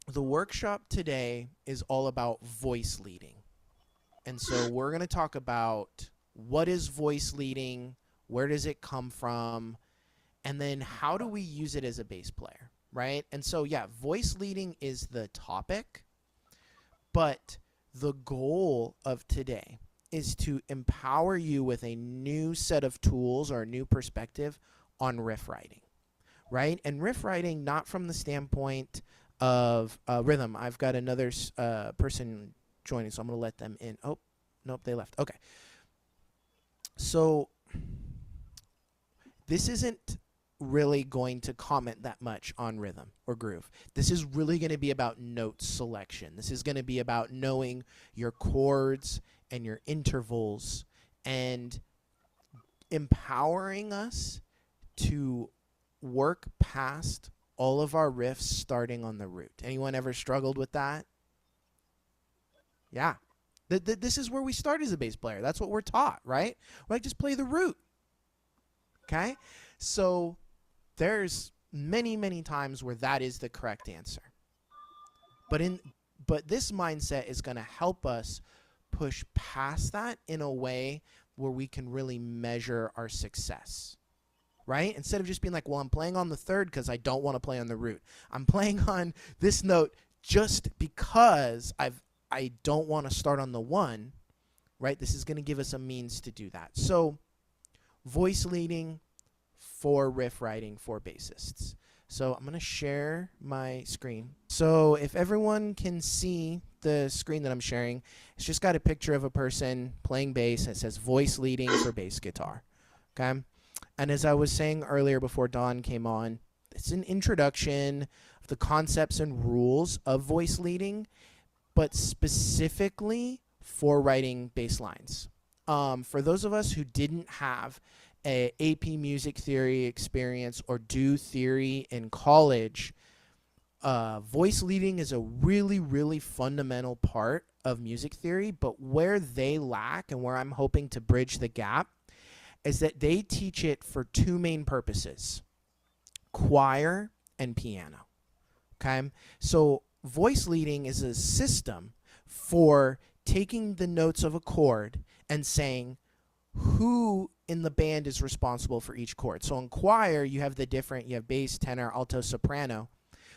the workshop today is all about voice leading. And so we're going to talk about what is voice leading, where does it come from, and then how do we use it as a bass player, right? And so, yeah, voice leading is the topic, but the goal of today is to empower you with a new set of tools or a new perspective on riff writing, right? And riff writing, not from the standpoint of rhythm. I've got another person joining, so I'm going to let them in. Oh, nope, they left. Okay. So this isn't really going to comment that much on rhythm or groove. This is really going to be about note selection. This is going to be about knowing your chords and your intervals and empowering us to work past all of our riffs starting on the root. Anyone ever struggled with that? Yeah. This is where we start as a bass player. That's what we're taught, right? We're like, just play the root. Okay? So there's many, many times where that is the correct answer. But this mindset is going to help us push past that in a way where we can really measure our success. Right? Instead of just being like, well, I'm playing on the third because I don't want to play on the root. I'm playing on this note just because I don't want to start on the one, right? This is going to give us a means to do that. So voice leading for riff writing for bassists. So I'm going to share my screen. So if everyone can see the screen that I'm sharing, it's just got a picture of a person playing bass. And it says voice leading for bass guitar. Okay? And as I was saying earlier before Dawn came on, it's an introduction of the concepts and rules of voice leading, but specifically for writing bass lines. For those of us who didn't have a AP music theory experience or do theory in college, voice leading is a really, really fundamental part of music theory, but where they lack and where I'm hoping to bridge the gap is that they teach it for two main purposes: choir and piano. Okay? So voice leading is a system for taking the notes of a chord and saying who in the band is responsible for each chord. So in choir, you have bass, tenor, alto, soprano.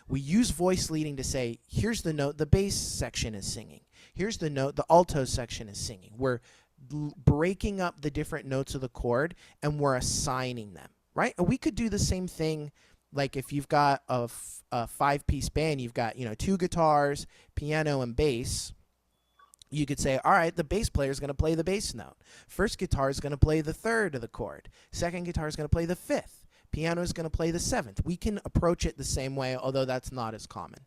We use voice leading to say, here's the note the bass section is singing. Here's the note the alto section is singing. We're breaking up the different notes of the chord and we're assigning them, right? And we could do the same thing like if you've got a five-piece band, you've got, two guitars, piano, and bass. You could say, all right, the bass player is going to play the bass note. First guitar is going to play the third of the chord. Second guitar is going to play the fifth. Piano is going to play the seventh. We can approach it the same way, although that's not as common.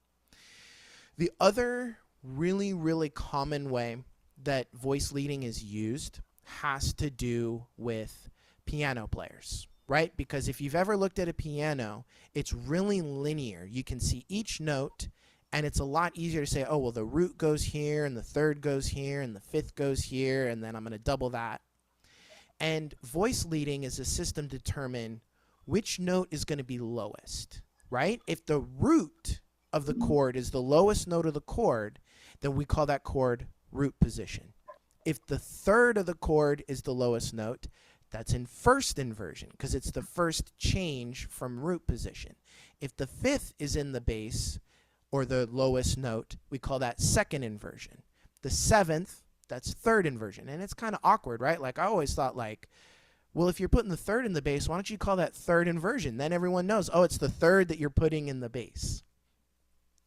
The other really, really common way that voice leading is used has to do with piano players, right? Because if you've ever looked at a piano, it's really linear. You can see each note, and it's a lot easier to say, oh, well, the root goes here, and the third goes here, and the fifth goes here, and then I'm going to double that. And voice leading is a system to determine which note is going to be lowest, right? If the root of the chord is the lowest note of the chord, then we call that chord root position. If the third of the chord is the lowest note, that's in first inversion because it's the first change from root position. If the fifth is in the bass or the lowest note, we call that second inversion. The seventh, that's third inversion. And it's kind of awkward, right? Like I always thought well, if you're putting the third in the bass, why don't you call that third inversion? Then everyone knows, oh, it's the third that you're putting in the bass.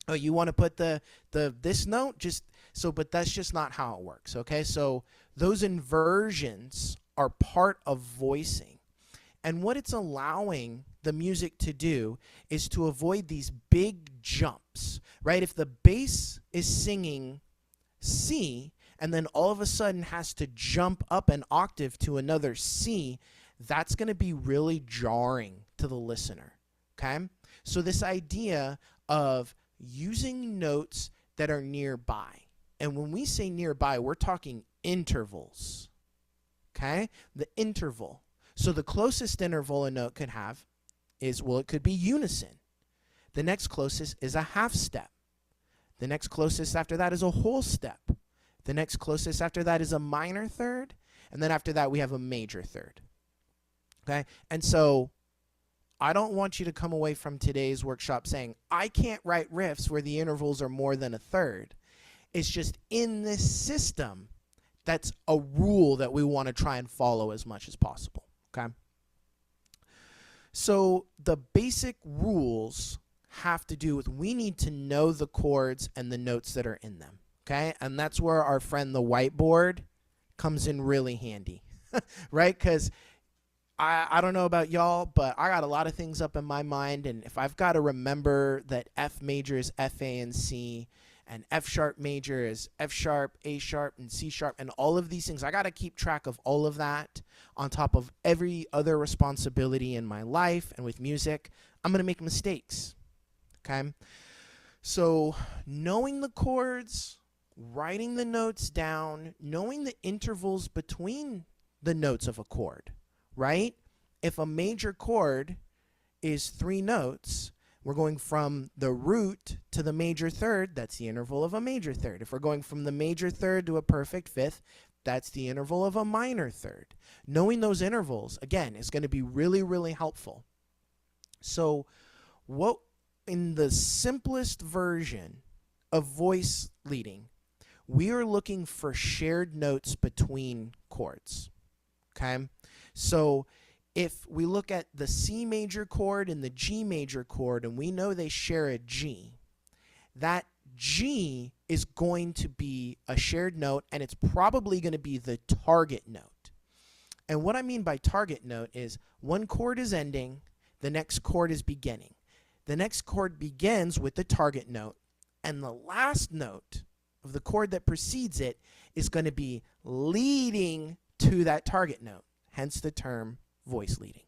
Oh, you want to put this note? But that's just not how it works, okay? So those inversions are part of voicing. And what it's allowing the music to do is to avoid these big jumps, right? If the bass is singing C and then all of a sudden has to jump up an octave to another C, that's going to be really jarring to the listener, okay? So this idea of using notes that are nearby. And when we say nearby, we're talking intervals. Okay? The interval. So the closest interval a note could have is, well, it could be unison. The next closest is a half step. The next closest after that is a whole step. The next closest after that is a minor third. And then after that, we have a major third. Okay? And so I don't want you to come away from today's workshop saying, I can't write riffs where the intervals are more than a third. It's just in this system, that's a rule that we want to try and follow as much as possible. Okay? So the basic rules have to do with, we need to know the chords and the notes that are in them. Okay? And that's where our friend the whiteboard comes in really handy. Right? Because I don't know about y'all, but I got a lot of things up in my mind, and if I've got to remember that F major is F, A, and C, and F sharp major is F sharp, A sharp, and C sharp, and all of these things, I got to keep track of all of that on top of every other responsibility in my life and with music. I'm going to make mistakes. Okay? So knowing the chords, writing the notes down, knowing the intervals between the notes of a chord, right? If a major chord is 3 notes, we're going from the root to the major third, that's the interval of a major third. If we're going from the major third to a perfect fifth, that's the interval of a minor third. Knowing those intervals, again, is going to be really, really helpful. So what, in the simplest version of voice leading, we are looking for shared notes between chords. Okay? So if we look at the C major chord and the G major chord, and we know they share a G, that G is going to be a shared note, and it's probably going to be the target note. And what I mean by target note is one chord is ending, the next chord is beginning. The next chord begins with the target note, and the last note of the chord that precedes it is going to be leading to that target note, hence the term voice leading.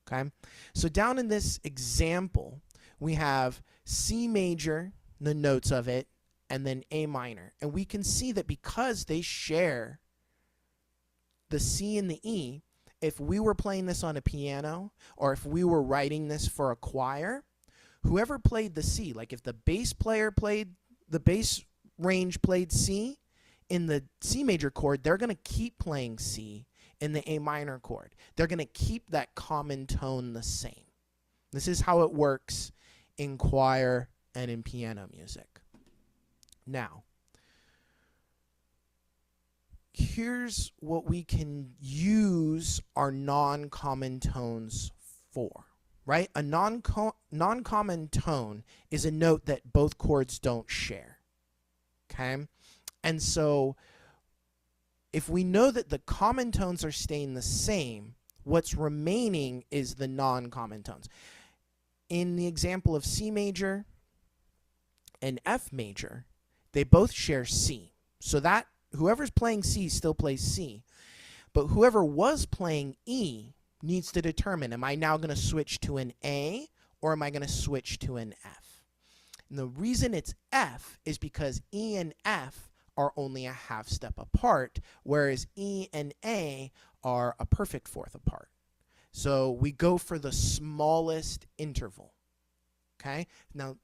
Okay? So down in this example, we have C major, the notes of it, and then A minor. And we can see that because they share the C and the E, if we were playing this on a piano, or if we were writing this for a choir, whoever played the C, like if the bass player played, the bass range played C, in the C major chord, they're going to keep playing C in the A minor chord. They're going to keep that common tone the same. This is how it works in choir and in piano music. Now, here's what we can use our non-common tones for, right? A non-common tone is a note that both chords don't share, okay? And so if we know that the common tones are staying the same, what's remaining is the non-common tones. In the example of C major and F major, they both share C. So that whoever's playing C still plays C. But whoever was playing E needs to determine, am I now going to switch to an A or am I going to switch to an F? And the reason it's F is because E and F are only a half step apart, whereas E and A are a perfect fourth apart. So we go for the smallest interval. Okay? Now,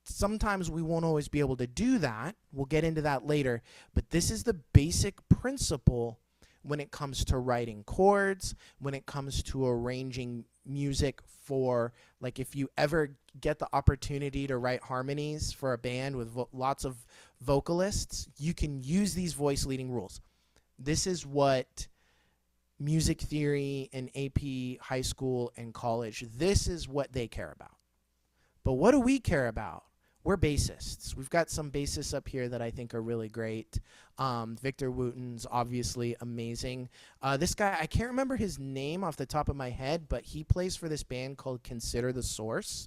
sometimes we won't always be able to do that. We'll get into that later. But this is the basic principle when it comes to writing chords, when it comes to arranging music for, like, if you ever get the opportunity to write harmonies for a band with lots of vocalists, you can use these voice leading rules. This is what music theory and AP high school and college, this is what they care about. But what do we care about? We're bassists. We've got some bassists up here that I think are really great. Victor Wooten's obviously amazing. This guy, I can't remember his name off the top of my head, but he plays for this band called Consider the Source,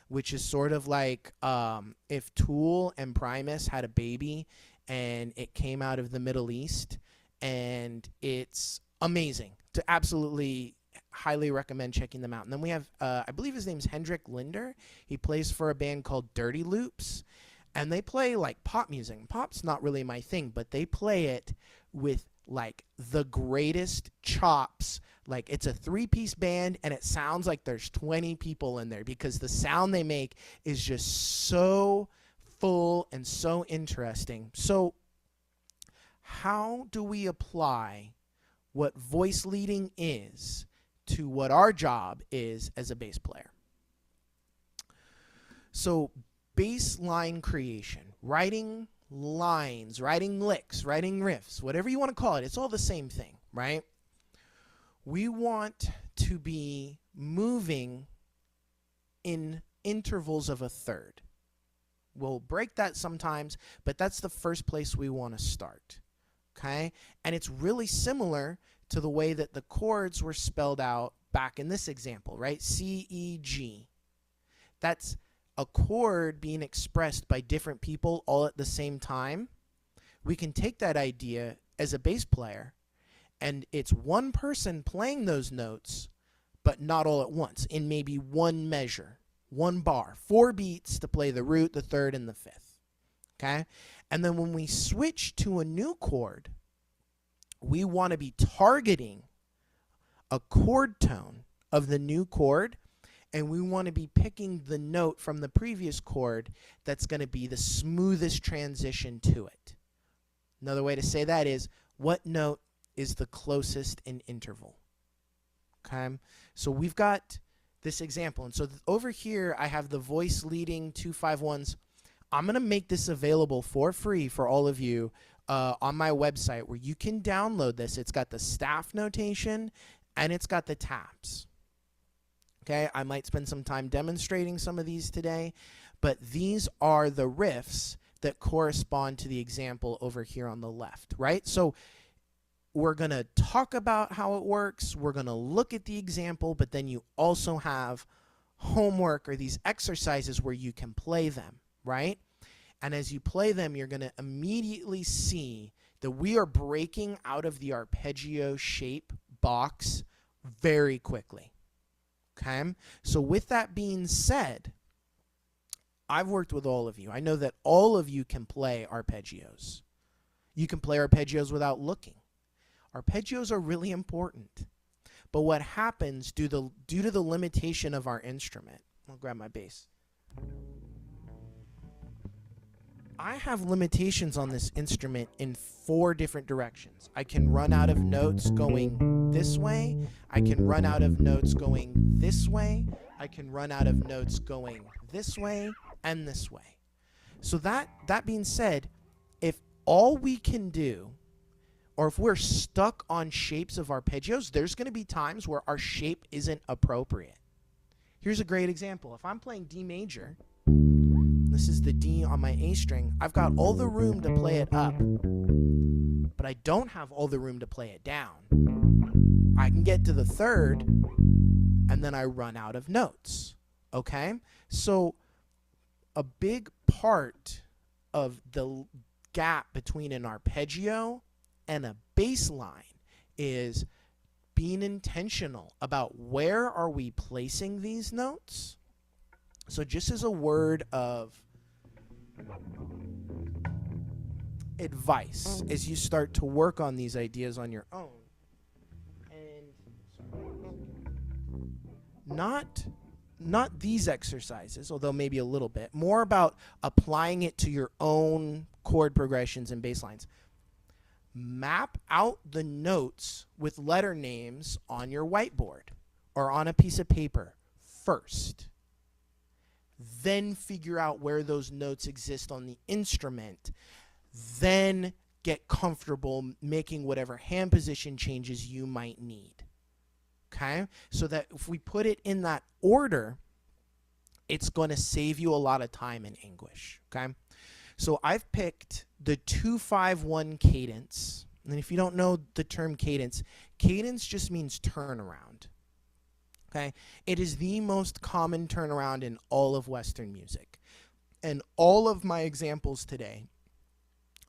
which is sort of like if Tool and Primus had a baby and it came out of the Middle East, and it's amazing. To absolutely highly recommend checking them out. And then we have, I believe his name's Hendrik Linder. He plays for a band called Dirty Loops, and they play like pop music. Pop's not really my thing, but they play it with like the greatest chops. Like it's a 3-piece band, and it sounds like there's 20 people in there because the sound they make is just so full and so interesting. So how do we apply what voice leading is to what our job is as a bass player? So bass line creation, writing lines, writing licks, writing riffs, whatever you want to call it, it's all the same thing, right? We want to be moving in intervals of a third. We'll break that sometimes, but that's the first place we want to start, okay? And it's really similar to the way that the chords were spelled out back in this example, right? C, E, G. That's a chord being expressed by different people all at the same time. We can take that idea as a bass player, and it's one person playing those notes, but not all at once, in maybe one measure, one bar, 4 beats to play the root, the third, and the fifth, okay? And then when we switch to a new chord, we want to be targeting a chord tone of the new chord, and we want to be picking the note from the previous chord that's going to be the smoothest transition to it. Another way to say that is, what note is the closest in interval? Okay, so we've got this example, and so over here I have the voice leading 2-5-1s. I'm going to make this available for free for all of you on my website, where you can download this. It's got the staff notation and it's got the tabs. Okay, I might spend some time demonstrating some of these today, but these are the riffs that correspond to the example over here on the left, right? So we're going to talk about how it works. We're going to look at the example, but then you also have homework or these exercises where you can play them, right? And as you play them, you're going to immediately see that we are breaking out of the arpeggio shape box very quickly. Okay? So with that being said, I've worked with all of you. I know that all of you can play arpeggios. You can play arpeggios without looking. Arpeggios are really important. But what happens due to the limitation of our instrument, I'll grab my bass. I have limitations on this instrument in 4 different directions. I can run out of notes going this way. I can run out of notes going this way. I can run out of notes going this way and this way. So that being said, if all we can do, or if we're stuck on shapes of arpeggios, there's going to be times where our shape isn't appropriate. Here's a great example. If I'm playing D major, this is the D on my A string, I've got all the room to play it up, but I don't have all the room to play it down. I can get to the third, and then I run out of notes, okay? So a big part of the gap between an arpeggio and a bass line is being intentional about where are we placing these notes. So just as a word of advice as you start to work on these ideas on your own, and not these exercises, although maybe a little bit, more about applying it to your own chord progressions and bass lines. Map out the notes with letter names on your whiteboard or on a piece of paper first. Then figure out where those notes exist on the instrument. Then get comfortable making whatever hand position changes you might need. Okay? So that if we put it in that order, it's going to save you a lot of time and anguish. Okay? So I've picked the 2-5-1 cadence. And if you don't know the term cadence, cadence just means turnaround. Okay? It is the most common turnaround in all of Western music. And all of my examples today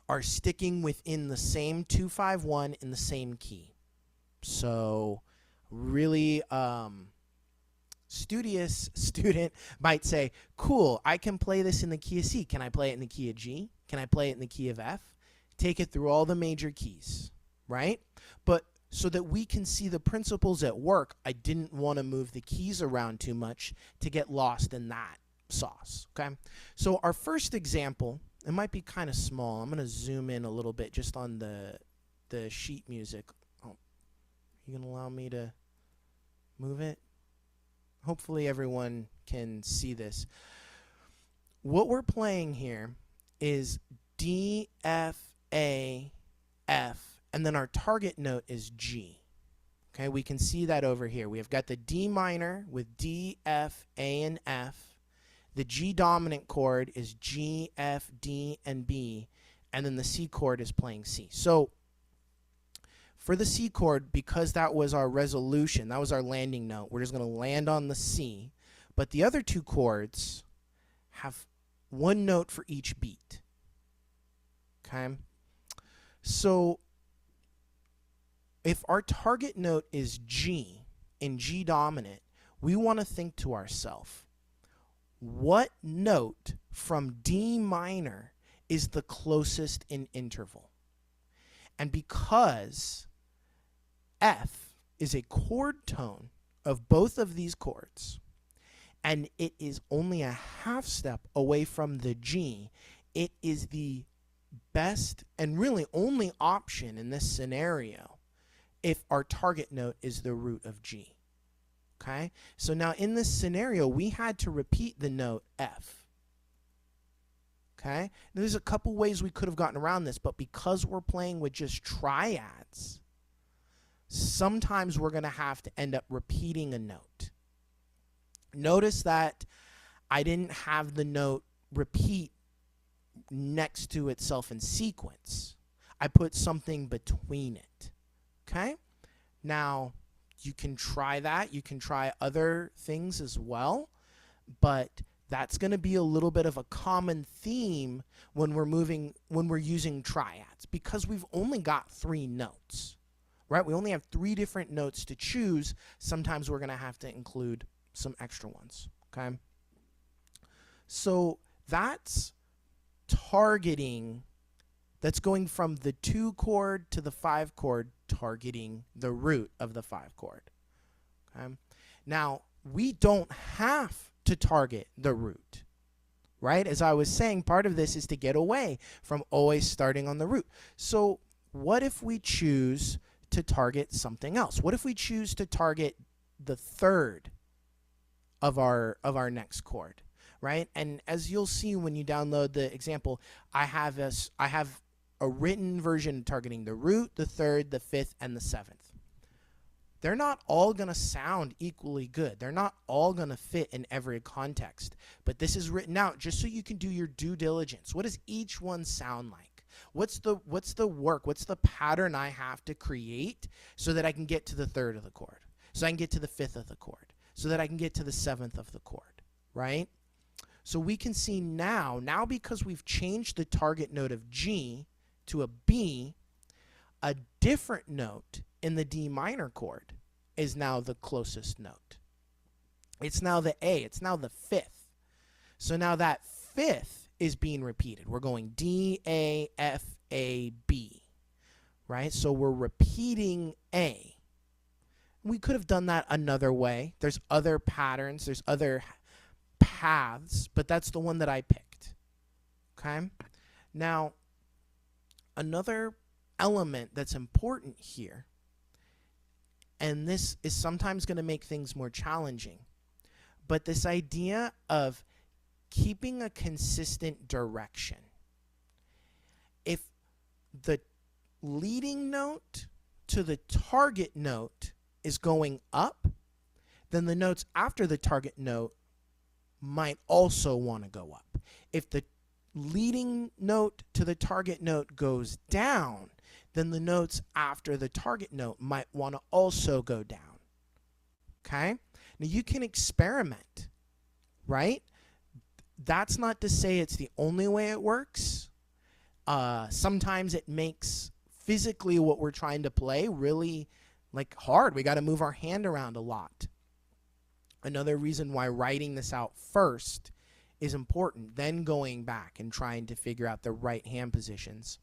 are sticking within the same 2-5-1 in the same key. So really studious student might say, cool, I can play this in the key of C. Can I play it in the key of G? Can I play it in the key of F? Take it through all the major keys, right? But so that we can see the principles at work, I didn't want to move the keys around too much to get lost in that. sauce, okay? So our first example, it might be kind of small. I'm going to zoom in a little bit just on the sheet music. Oh, you going to allow me to move it? Hopefully everyone can see this. What we're playing here is D, F, A, F, and then our target note is G. Okay, we can see that over here. We have got the D minor with D, F, A, and F. The G dominant chord is G, F, D, and B, and then the C chord is playing C. So for the C chord, because that was our resolution, that was our landing note, we're just going to land on the C. But the other two chords have one note for each beat. Okay? So if our target note is G in G dominant, we want to think to ourselves, what note from D minor is the closest in interval? And because F is a chord tone of both of these chords, and it is only a half step away from the G, it is the best and really only option in this scenario if our target note is the root of G. Okay? So now in this scenario, we had to repeat the note F. Okay? Now, there's a couple ways we could have gotten around this, but because we're playing with just triads, sometimes we're going to have to end up repeating a note. Notice that I didn't have the note repeat next to itself in sequence. I put something between it. Okay? Now, you can try that. You can try other things as well, but that's going to be a little bit of a common theme when we're using triads, because we've only got 3 notes. Right? We only have 3 different notes to choose. Sometimes we're going to have to include some extra ones. Okay? So that's targeting. That's going from the 2 chord to the 5 chord, targeting the root of the 5 chord. Okay? Now, we don't have to target the root. Right? As I was saying, part of this is to get away from always starting on the root. So what if we choose to target something else? What if we choose to target the 3rd of our next chord, right? And as you'll see when you download the example, I have a written version targeting the root, the 3rd, the 5th, and the 7th. They're not all going to sound equally good. They're not all going to fit in every context. But this is written out just so you can do your due diligence. What does each one sound like? What's the work? What's the pattern I have to create so that I can get to the 3rd of the chord? So I can get to the 5th of the chord? So that I can get to the 7th of the chord, right? So we can see now because we've changed the target note of G to a B, a different note in the D minor chord is now the closest note. It's now the A. It's now the 5th. So now that 5th is being repeated. We're going D, A, F, A, B, right? So we're repeating A. We could have done that another way. There's other patterns. There's other paths, but that's the one that I picked. Okay? Now, another element that's important here, and this is sometimes going to make things more challenging, but this idea of keeping a consistent direction. If the leading note to the target note is going up, then the notes after the target note might also want to go up. If the leading note to the target note goes down, then the notes after the target note might want to also go down. Okay? Now you can experiment, right? That's not to say it's the only way it works. Sometimes it makes physically what we're trying to play really hard. We got to move our hand around a lot. Another reason why writing this out first is important, then going back and trying to figure out the right hand positions.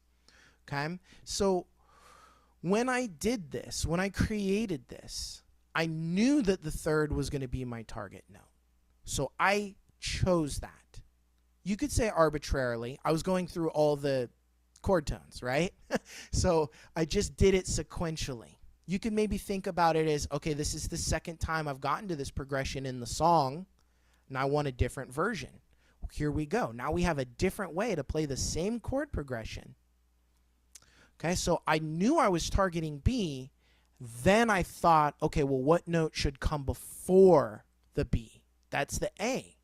Okay? So when I did this, when I created this, I knew that the 3rd was going to be my target note. So I chose that. You could say arbitrarily. I was going through all the chord tones, right? So I just did it sequentially. You could maybe think about it as, okay, this is the second time I've gotten to this progression in the song, and I want a different version. Here we go. Now we have a different way to play the same chord progression. Okay, so I knew I was targeting B. Then I thought, okay, well, what note should come before the B? That's the A,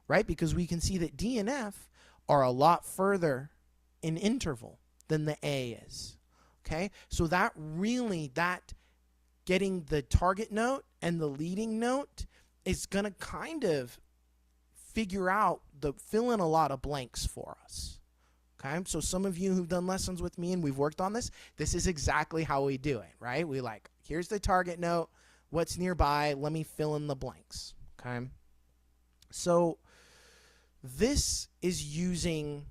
right? Because we can see that D and F are a lot further in interval than the A is. Okay, so that getting the target note and the leading note is going to kind of fill in a lot of blanks for us. Okay, so some of you who've done lessons with me and we've worked on this is exactly how we do it, right? We here's the target note, what's nearby, let me fill in the blanks. Okay, so this is using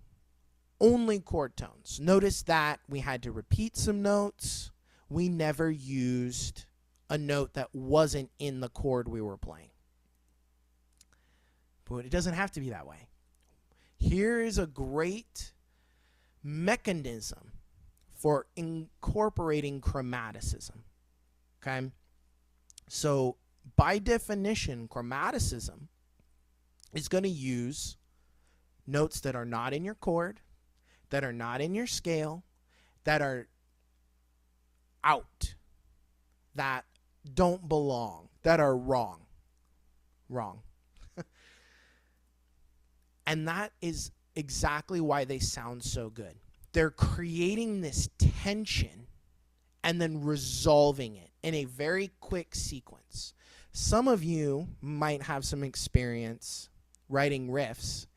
only chord tones. Notice that we had to repeat some notes. We never used a note that wasn't in the chord we were playing. But it doesn't have to be that way. Here is a great mechanism for incorporating chromaticism. Okay? So by definition, chromaticism is going to use notes that are not in your chord, that are not in your scale, that are out, that don't belong, that are wrong. And that is exactly why they sound so good. They're creating this tension and then resolving it in a very quick sequence. Some of you might have some experience writing riffs,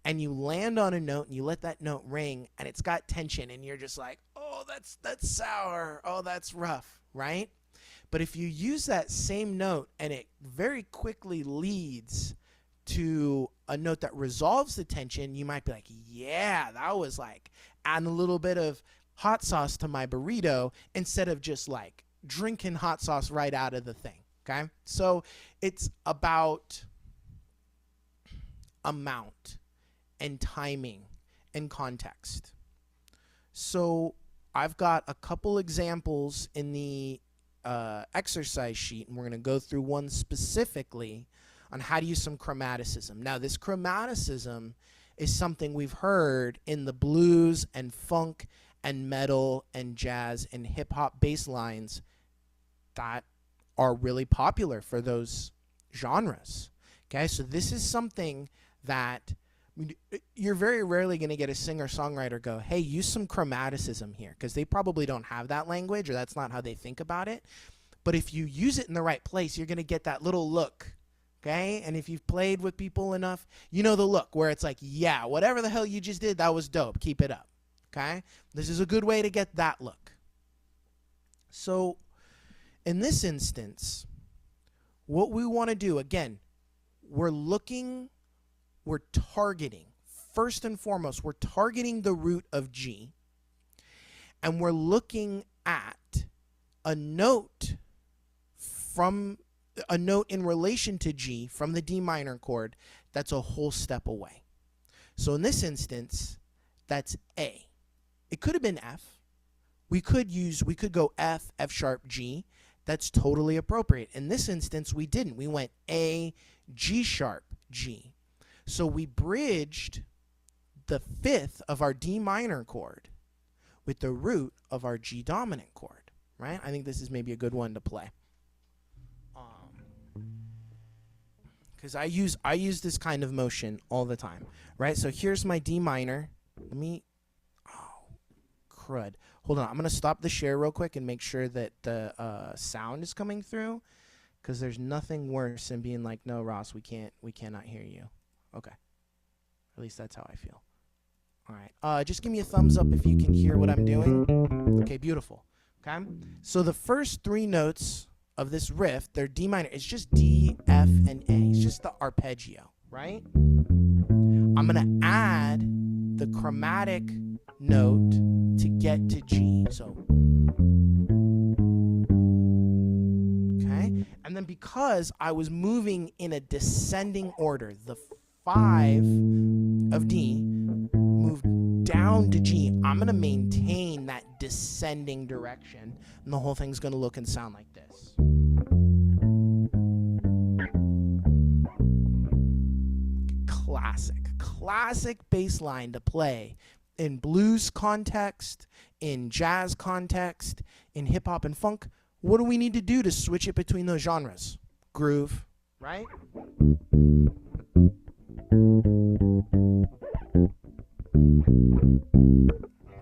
and you land on a note and you let that note ring and it's got tension and you're just like, oh, that's sour, oh, that's rough, right? But if you use that same note and it very quickly leads to a note that resolves the tension, you might be like, yeah, that was like adding a little bit of hot sauce to my burrito instead of just like drinking hot sauce right out of the thing. Okay, so it's about amount and timing and context. So I've got a couple examples in the exercise sheet, and we're going to go through one specifically on how to use some chromaticism. Now, this chromaticism is something we've heard in the blues and funk and metal and jazz and hip-hop bass lines that are really popular for those genres. Okay, so this is something that you're very rarely going to get a singer-songwriter go, hey, use some chromaticism here, because they probably don't have that language or that's not how they think about it. But if you use it in the right place, you're going to get that little look. Okay, and if you've played with people enough, you know the look where it's like, yeah, whatever the hell you just did, that was dope. Keep it up. Okay, this is a good way to get that look. So in this instance, what we want to do, again, we're targeting, first and foremost, we're targeting the root of G, and we're looking at a note in relation to G from the D minor chord that's a whole step away. So in this instance, that's A. It could have been F. We could go F, F sharp, G. That's totally appropriate. In this instance, we didn't. We went A, G sharp, G. So we bridged the fifth of our D minor chord with the root of our G dominant chord, right? I think this is maybe a good one to play. Because I use this kind of motion all the time, right? So here's my D minor. Crud. Hold on, I'm going to stop the share real quick and make sure that the sound is coming through, because there's nothing worse than being like, no, Ross, we cannot hear you. Okay. At least that's how I feel. All right. Just give me a thumbs up if you can hear what I'm doing. Okay, beautiful. Okay. So the first three notes of this riff, they're D minor. It's just D, F, and A. It's just the arpeggio, right? I'm going to add the chromatic note to get to G. So, okay. And then because I was moving in a descending order, the 5 of D, move down to G, I'm going to maintain that descending direction, and the whole thing's going to look and sound like this. Classic bass line to play in blues context, in jazz context, in hip hop and funk. What do we need to do to switch it between those genres? Groove, right?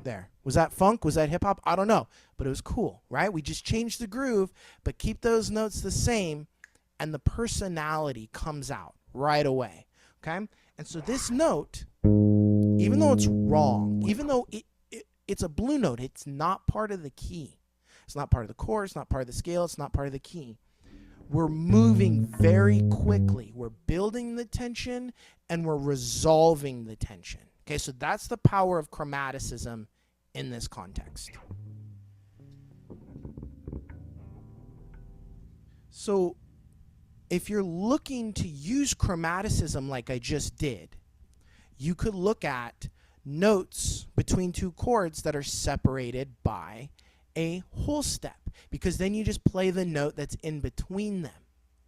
There. Was that funk? Was that hip hop? I don't know, but it was cool, right? We just changed the groove, but keep those notes the same, and the personality comes out right away, okay? And so this note, even though it's wrong, even though it's a blue note, it's not part of the key. It's not part of the chord, it's not part of the scale, it's not part of the key. We're moving very quickly. We're building the tension and we're resolving the tension. Okay, so that's the power of chromaticism in this context. So if you're looking to use chromaticism like I just did, you could look at notes between two chords that are separated by a whole step, because then you just play the note that's in between them,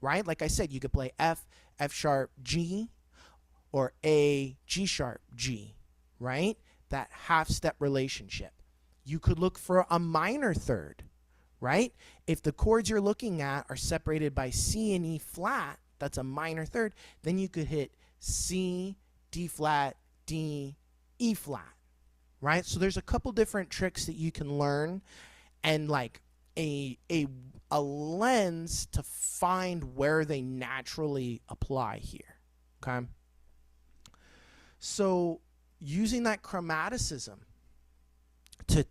right? Like I said, you could play F, F sharp, G, or A, G sharp, G, right? That half step relationship. You could look for a minor third, right? If the chords you're looking at are separated by C and E flat, that's a minor third, then you could hit C, D flat, D, E flat, right? So there's a couple different tricks that you can learn, and like a lens to find where they naturally apply here, okay? So using that chromaticism to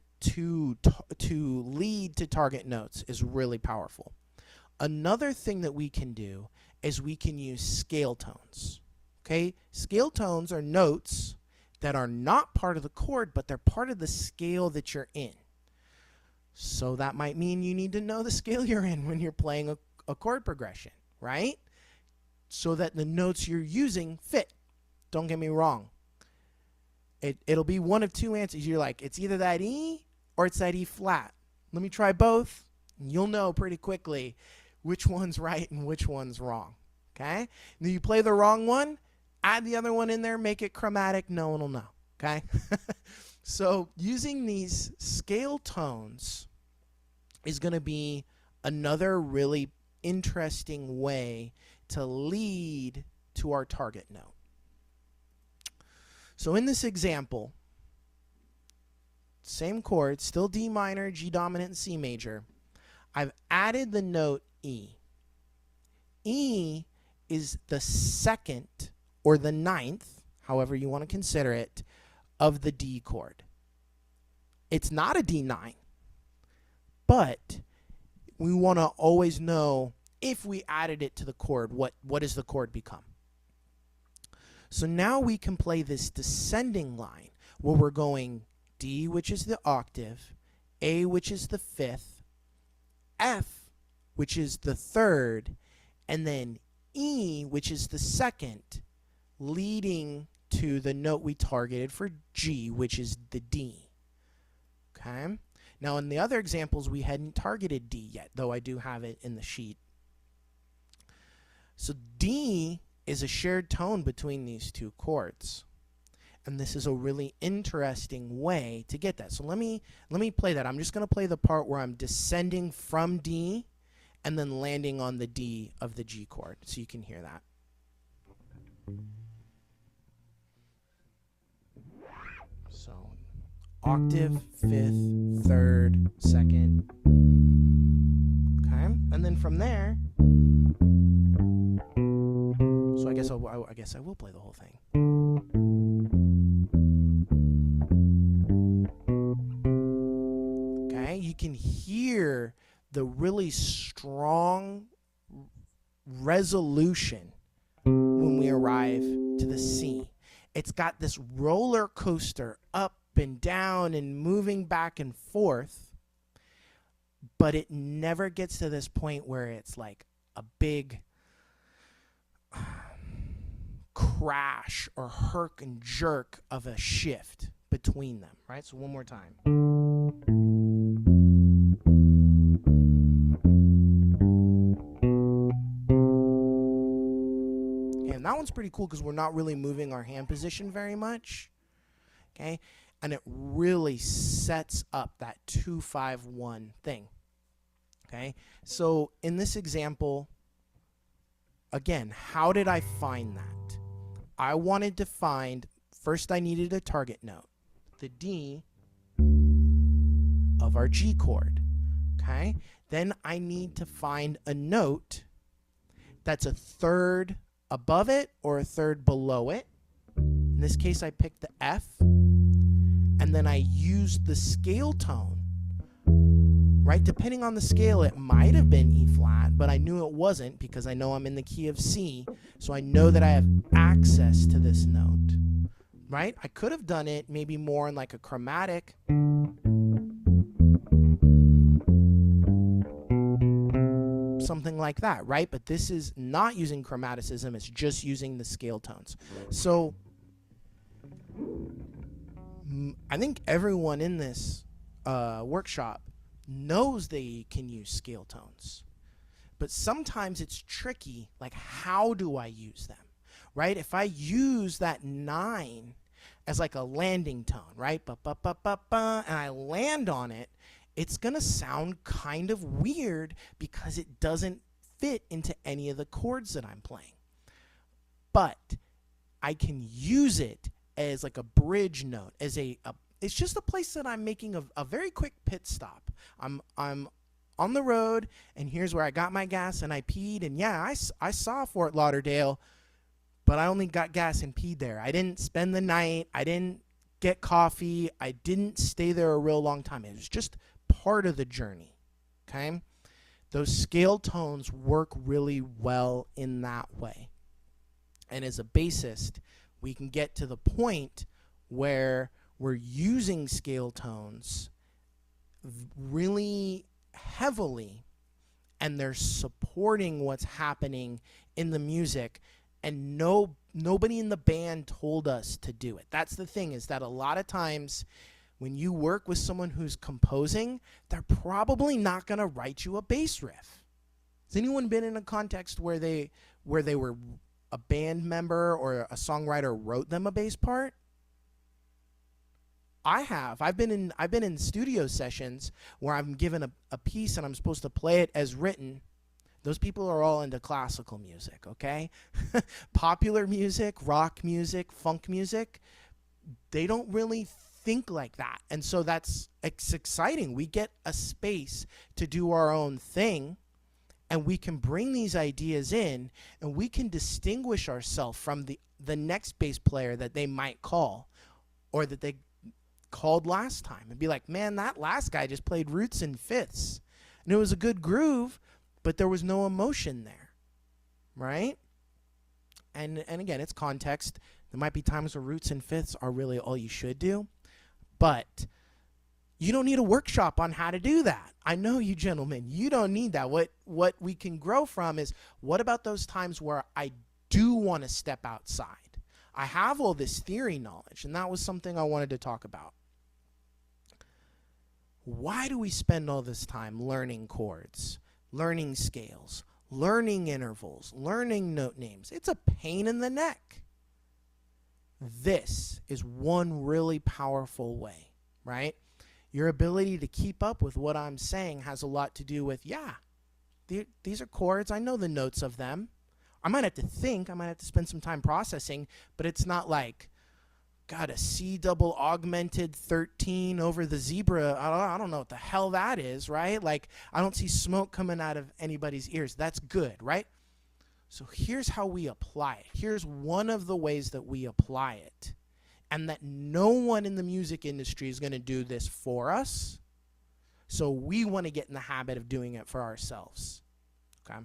lead to target notes is really powerful. Another thing that we can do is we can use scale tones, okay? Scale tones are notes that are not part of the chord, but they're part of the scale that you're in. So that might mean you need to know the scale you're in when you're playing a chord progression, right? So that the notes you're using fit. Don't get me wrong. It'll be one of two answers. You're like, it's either that E or it's that E flat. Let me try both, and you'll know pretty quickly which one's right and which one's wrong, okay? Now you play the wrong one, add the other one in there, make it chromatic, no one will know, okay? So using these scale tones is going to be another really interesting way to lead to our target note. So in this example, same chord, still D minor, G dominant, and C major. I've added the note E. E is the second or the ninth, however you want to consider it, of the D chord. It's not a D9, but we want to always know if we added it to the chord, what does the chord become? So now we can play this descending line where we're going D, which is the octave, A, which is the fifth, F, which is the third, and then E, which is the second, leading to the note we targeted for G, which is the D. Okay? Now in the other examples, we hadn't targeted D yet, though I do have it in the sheet. So D is a shared tone between these two chords. And this is a really interesting way to get that. So let me play that. I'm just going to play the part where I'm descending from D and then landing on the D of the G chord, so you can hear that. So octave, fifth, third, second. Okay, and then from there, so I guess I will play the whole thing. Okay, you can hear the really strong resolution when we arrive to the C. It's got this roller coaster up and down and moving back and forth, but it never gets to this point where it's like a big crash or herk and jerk of a shift between them, right? So one more time. And that one's pretty cool because we're not really moving our hand position very much, okay? And it really sets up that 2-5-1 thing, okay? So in this example, again, how did I find that? I wanted to find, first I needed a target note, the D of our G chord, okay? Then I need to find a note that's a third above it or a third below it. In this case, I picked the F, and then I used the scale tone, right? Depending on the scale, it might have been E flat, but I knew it wasn't because I know I'm in the key of C, so I know that I have access to this note, right? I could have done it maybe more in like a chromatic. Something like that, right? But this is not using chromaticism, it's just using the scale tones. So I think everyone in this workshop knows they can use scale tones, but sometimes it's tricky, like how do I use them, right? If I use that 9 as like a landing tone, right? Ba, ba, ba, ba, ba, and I land on it, it's gonna sound kind of weird because it doesn't fit into any of the chords that I'm playing. But I can use it as like a bridge note, as it's just a place that I'm making a very quick pit stop. I'm on the road, and here's where I got my gas and I peed, and yeah, I saw Fort Lauderdale, but I only got gas and peed there. I didn't spend the night. I didn't get coffee. I didn't stay there a real long time. It was just part of the journey, okay? Those scale tones work really well in that way. And as a bassist, we can get to the point where we're using scale tones really heavily, and they're supporting what's happening in the music, and nobody in the band told us to do it. That's the thing, is that a lot of times when you work with someone who's composing, they're probably not going to write you a bass riff. Has anyone been in a context where they were a band member or a songwriter wrote them a bass part? I have. I've been in studio sessions where I'm given a piece and I'm supposed to play it as written. Those people are all into classical music, okay? Popular music, rock music, funk music, they don't really think like that. And so it's exciting. We get a space to do our own thing, and we can bring these ideas in, and we can distinguish ourselves from the next bass player that they might call, or that they called last time, and be like, man, that last guy just played roots and fifths, and it was a good groove, but there was no emotion there, right? And again, it's context. There might be times where roots and fifths are really all you should do, but you don't need a workshop on how to do that. I know you gentlemen, you don't need that. What we can grow from is, what about those times where I do want to step outside? I have all this theory knowledge, and that was something I wanted to talk about. Why do we spend all this time learning chords, learning scales, learning intervals, learning note names? It's a pain in the neck. This is one really powerful way, right? Your ability to keep up with what I'm saying has a lot to do with, yeah, these are chords. I know the notes of them. I might have to think. I might have to spend some time processing, but it's not like, God, a C double augmented 13 over the zebra. I don't know what the hell that is, right? Like, I don't see smoke coming out of anybody's ears. That's good, right? So here's how we apply it. Here's one of the ways that we apply it, and that no one in the music industry is going to do this for us. So we want to get in the habit of doing it for ourselves, okay?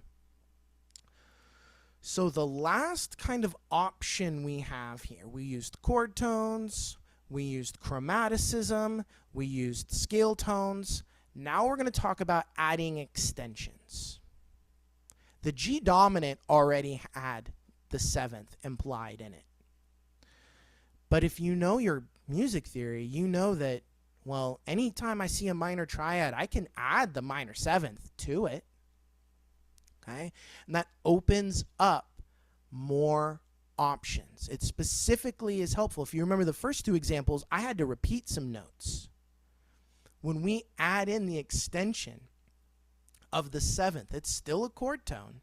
So the last kind of option we have here, we used chord tones, we used chromaticism, we used scale tones. Now we're going to talk about adding extensions. The G dominant already had the seventh implied in it. But if you know your music theory, you know that, well, anytime I see a minor triad, I can add the minor seventh to it. Okay? And that opens up more options. It specifically is helpful. If you remember the first two examples, I had to repeat some notes. When we add in the extension of the seventh, it's still a chord tone,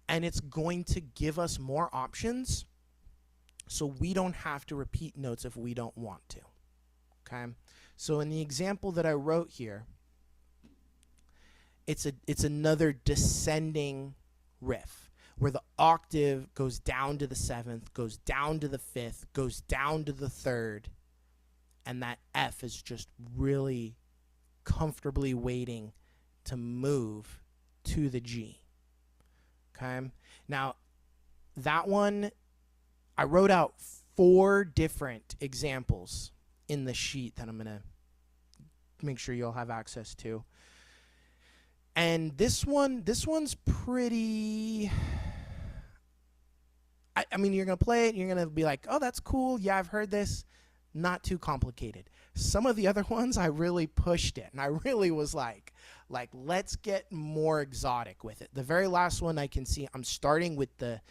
and it's going to give us more options, so we don't have to repeat notes if we don't want to. Okay? So in the example that I wrote here, it's another descending riff where the octave goes down to the seventh, goes down to the fifth, goes down to the third, and that F is just really comfortably waiting to move to the G. Okay? Now, that one, I wrote out 4 different examples in the sheet that I'm going to make sure you'll have access to. And this one's pretty, I mean, you're going to play it, and you're going to be like, oh, that's cool. Yeah, I've heard this. Not too complicated. Some of the other ones, I really pushed it. And I really was like, let's get more exotic with it. The very last one I can see, I'm starting with the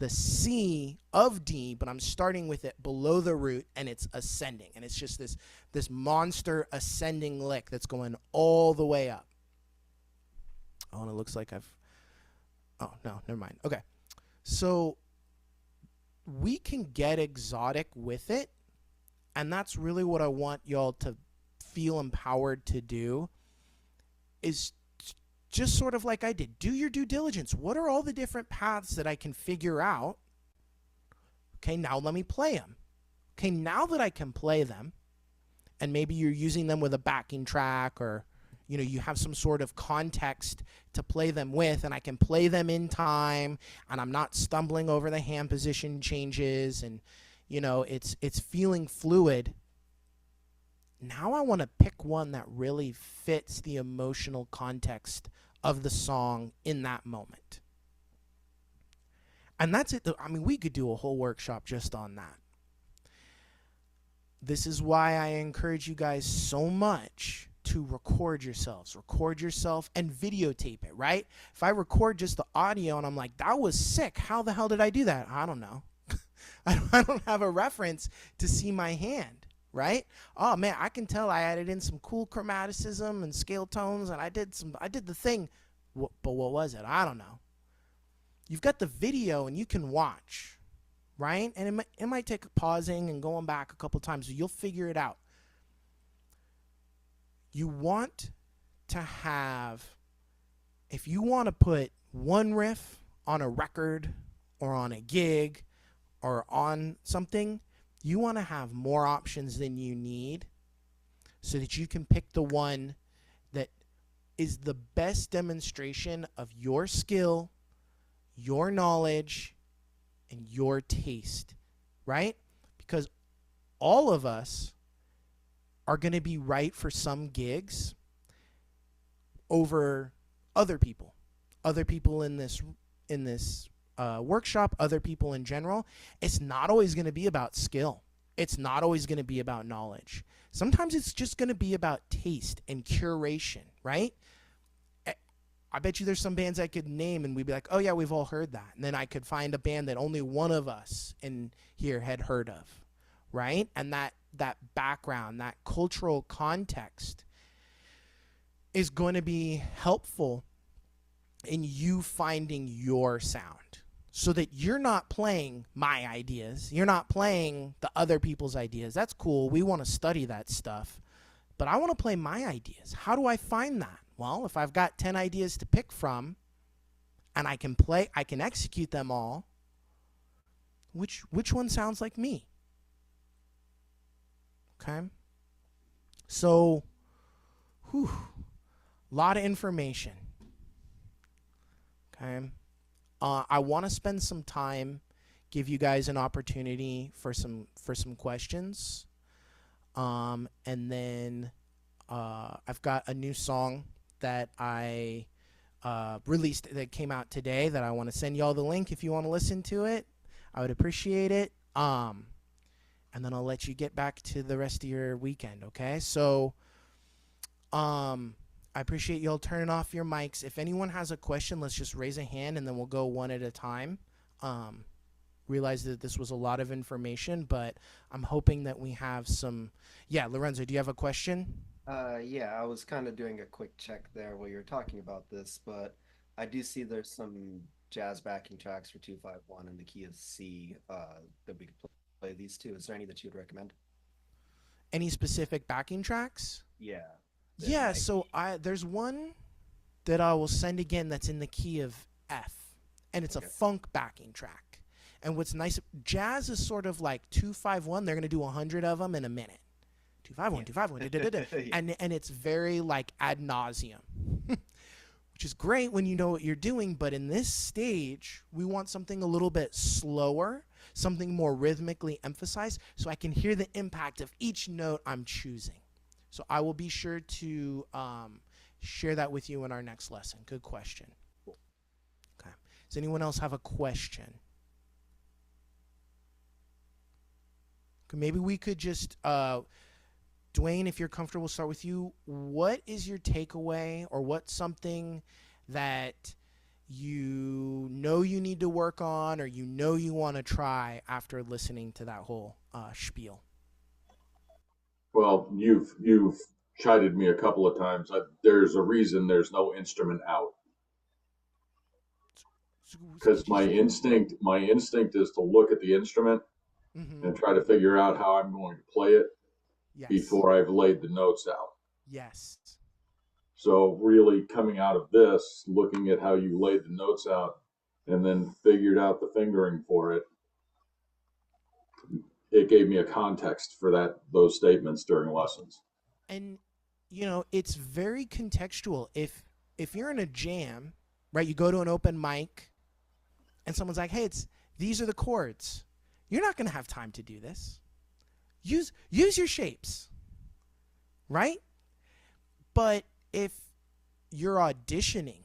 C of D, but I'm starting with it below the root, and it's ascending. And it's just this monster ascending lick that's going all the way up. Oh, and it looks like oh, no, never mind. Okay. So we can get exotic with it, and that's really what I want y'all to feel empowered to do, is just sort of like I did. Do your due diligence. What are all the different paths that I can figure out? Okay, now let me play them. Okay, now that I can play them, and maybe you're using them with a backing track, or you have some sort of context to play them with, and I can play them in time, and I'm not stumbling over the hand position changes, and it's feeling fluid. Now I want to pick one that really fits the emotional context of the song in that moment. And that's it. I mean, we could do a whole workshop just on that. This is why I encourage you guys so much to record yourself and videotape it, right? If I record just the audio and I'm like, that was sick, how the hell did I do that? I don't know. I don't have a reference to see my hand, right? Oh man, I can tell I added in some cool chromaticism and scale tones, and I did the thing, but what was it? I don't know. You've got the video and you can watch, right? And it might take pausing and going back a couple times, but you'll figure it out. You want to have, if you want to put one riff on a record or on a gig or on something, you want to have more options than you need so that you can pick the one that is the best demonstration of your skill, your knowledge, and your taste, right? Because all of us are going to be right for some gigs over other people in this workshop, other people in general. It's not always going to be about skill. It's not always going to be about knowledge. Sometimes it's just going to be about taste and curation, right? I bet you there's some bands I could name and we'd be like, oh yeah, we've all heard that. And then I could find a band that only one of us in here had heard of, right? And that background, that cultural context is going to be helpful in you finding your sound so that you're not playing my ideas. You're not playing the other people's ideas. That's cool. We want to study that stuff. But I want to play my ideas. How do I find that? Well, if I've got 10 ideas to pick from and I can execute them all, which one sounds like me? Okay? So, a lot of information. Okay? I want to spend some time, give you guys an opportunity for some questions. And then I've got a new song that I released that came out today that I want to send y'all the link if you want to listen to it. I would appreciate it. And then I'll let you get back to the rest of your weekend, okay? So I appreciate y'all turning off your mics. If anyone has a question, let's just raise a hand and then we'll go one at a time. Realize that this was a lot of information, but I'm hoping that we have some. Yeah, Lorenzo, do you have a question? Yeah, I was kind of doing a quick check there while you were talking about this, but I do see there's some jazz backing tracks for 251 in the key of C that we could play these two. Is there any that you would recommend? Any specific backing tracks? Yeah, that Yeah, might so be. there's one that I will send again that's in the key of F, and it's a Okay. funk backing track. And what's nice, jazz is sort of like 251. They're gonna do 100 of them in a minute. 251, Yeah. 251, da, da, da, da. Yeah. And it's very like ad nauseum, which is great when you know what you're doing. But in this stage, we want something a little bit slower, something more rhythmically emphasized, so I can hear the impact of each note I'm choosing. So I will be sure to share that with you in our next lesson. Good question. Cool. Okay. Does anyone else have a question? Maybe we could just, Dwayne, if you're comfortable, start with you. What is your takeaway, or what's something that you know you need to work on, or you know you want to try after listening to that whole spiel? Well, you've chided me a couple of times. There's a reason there's no instrument out because my instinct is to look at the instrument Mm-hmm. and try to figure out how I'm going to play it Yes. before I've laid the notes out. Yes. So really coming out of this, looking at how you laid the notes out and then figured out the fingering for it, it gave me a context for those statements during lessons. And it's very contextual. If you're in a jam, right, you go to an open mic and someone's like, "Hey, it's these are the chords." You're not going to have time to do this. Use your shapes, right? But if you're auditioning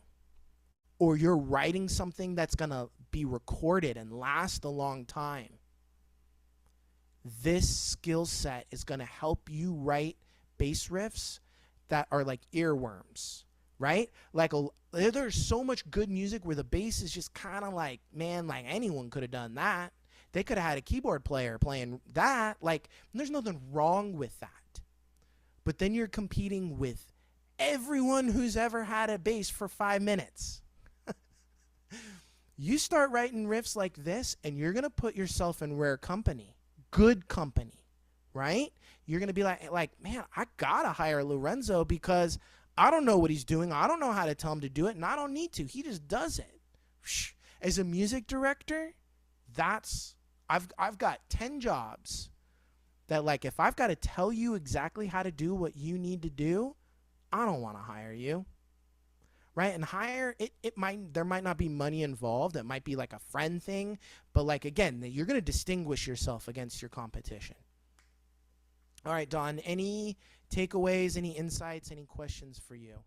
or you're writing something that's going to be recorded and last a long time, this skill set is going to help you write bass riffs that are like earworms, right? There's so much good music where the bass is just kind of like, man, like anyone could have done that. They could have had a keyboard player playing that. Like, there's nothing wrong with that. But then you're competing with everyone who's ever had a bass for 5 minutes. You start writing riffs like this, and you're going to put yourself in rare company, good company, right? You're going to be like, man, I got to hire Lorenzo because I don't know what he's doing. I don't know how to tell him to do it, and I don't need to. He just does it. As a music director, I've got 10 jobs that, like, if I've got to tell you exactly how to do what you need to do, I don't want to hire you. Right? And there might not be money involved. It might be like a friend thing, but like, again, you're going to distinguish yourself against your competition. All right, Don, any takeaways, any insights, any questions for you?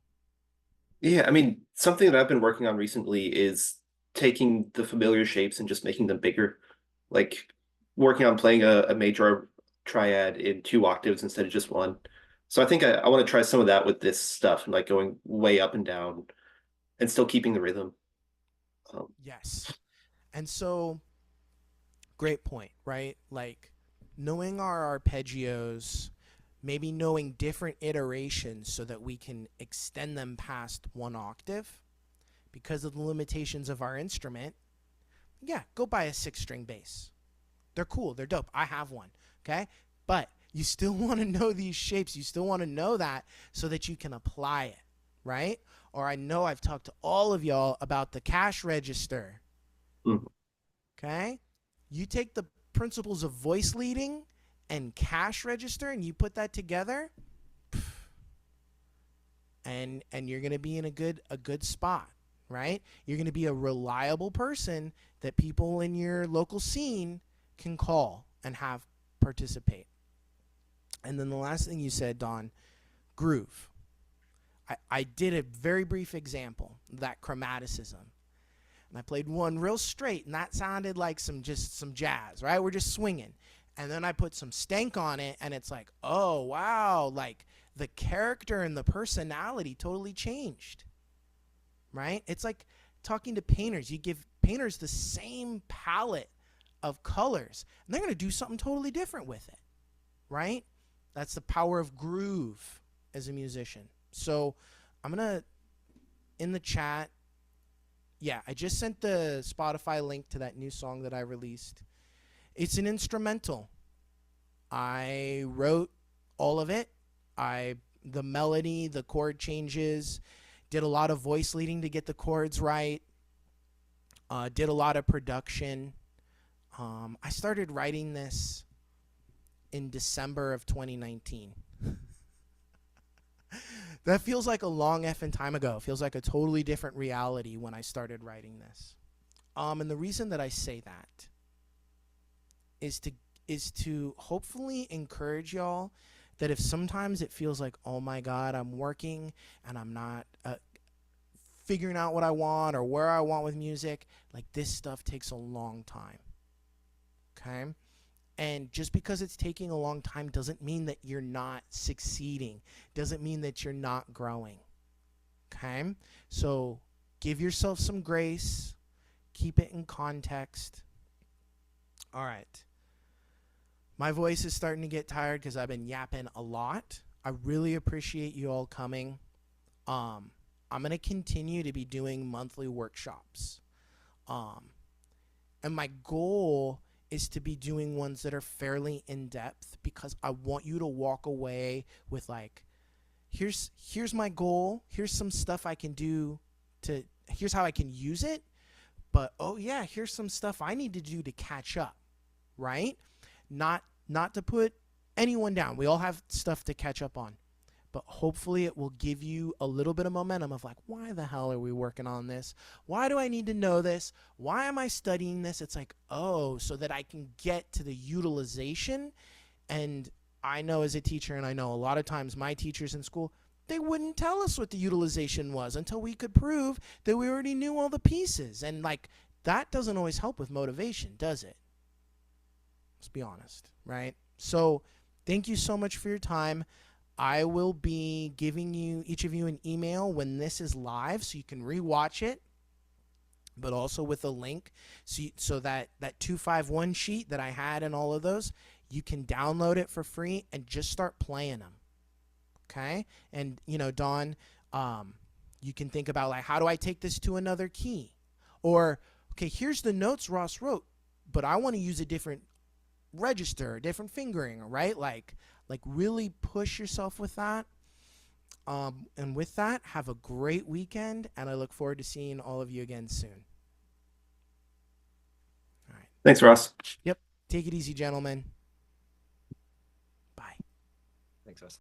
Yeah, I mean, something that I've been working on recently is taking the familiar shapes and just making them bigger. Like working on playing a major triad in 2 octaves instead of just one. So I think I want to try some of that with this stuff and like going way up and down and still keeping the rhythm. Yes. And so, great point, right? Like, knowing our arpeggios, maybe knowing different iterations so that we can extend them past 1 octave because of the limitations of our instrument. Yeah, go buy a 6 string bass. They're cool, they're dope. I have one, okay? But you still want to know these shapes. You still want to know that so that you can apply it, right? Or I know I've talked to all of y'all about the cash register, Mhm. okay? You take the principles of voice leading and cash register and you put that together, and you're going to be in a good spot, right? You're going to be a reliable person that people in your local scene can call and have participate. And then the last thing you said, Don, groove. I did a very brief example, that Chromaticism. And I played one real straight, and that sounded like some jazz, right? We're just swinging. And then I put some stank on it, and it's like, oh, wow, like the character and the personality totally changed, right? It's like talking to painters. You give painters the same palette of colors, and they're going to do something totally different with it, right? That's the power of groove as a musician. So I'm going to, in the chat, yeah, I just sent the Spotify link to that new song that I released. It's an instrumental. I wrote all of it. The melody, the chord changes, did a lot of voice leading to get the chords right, did a lot of production. I started writing this in December of 2019. That feels like a long effing time ago. It feels like a totally different reality when I started writing this. And the reason that I say that is to hopefully encourage y'all that if sometimes it feels like, oh my God, I'm working and I'm not figuring out what I want or where I want with music, like this stuff takes a long time. Okay? And just because it's taking a long time doesn't mean that you're not succeeding. Doesn't mean that you're not growing. Okay? So give yourself some grace. Keep it in context. All right. My voice is starting to get tired because I've been yapping a lot. I really appreciate you all coming. I'm going to continue to be doing monthly workshops. And my goal is to be doing ones that are fairly in-depth because I want you to walk away with like, here's my goal. Here's some stuff I can do here's how I can use it. But, oh yeah, here's some stuff I need to do to catch up, right? Not to put anyone down. We all have stuff to catch up on. But hopefully it will give you a little bit of momentum of like, why the hell are we working on this? Why do I need to know this? Why am I studying this? It's like, oh, so that I can get to the utilization. And I know as a teacher, and I know a lot of times my teachers in school, they wouldn't tell us what the utilization was until we could prove that we already knew all the pieces. And like, that doesn't always help with motivation, does it? Let's be honest, right? So thank you so much for your time. I will be giving each of you an email when this is live so you can rewatch it, but also with a link so that 251 sheet that I had and all of those, you can download it for free and just start playing them. Okay? And, Dawn, you can think about like, how do I take this to another key? Or, okay, here's the notes Ross wrote, but I want to use a different register, different fingering, right? Like really push yourself with that. And with that, have a great weekend, and I look forward to seeing all of you again soon. All right. Thanks, Ross. Yep. Take it easy, gentlemen. Bye. Thanks, Russ.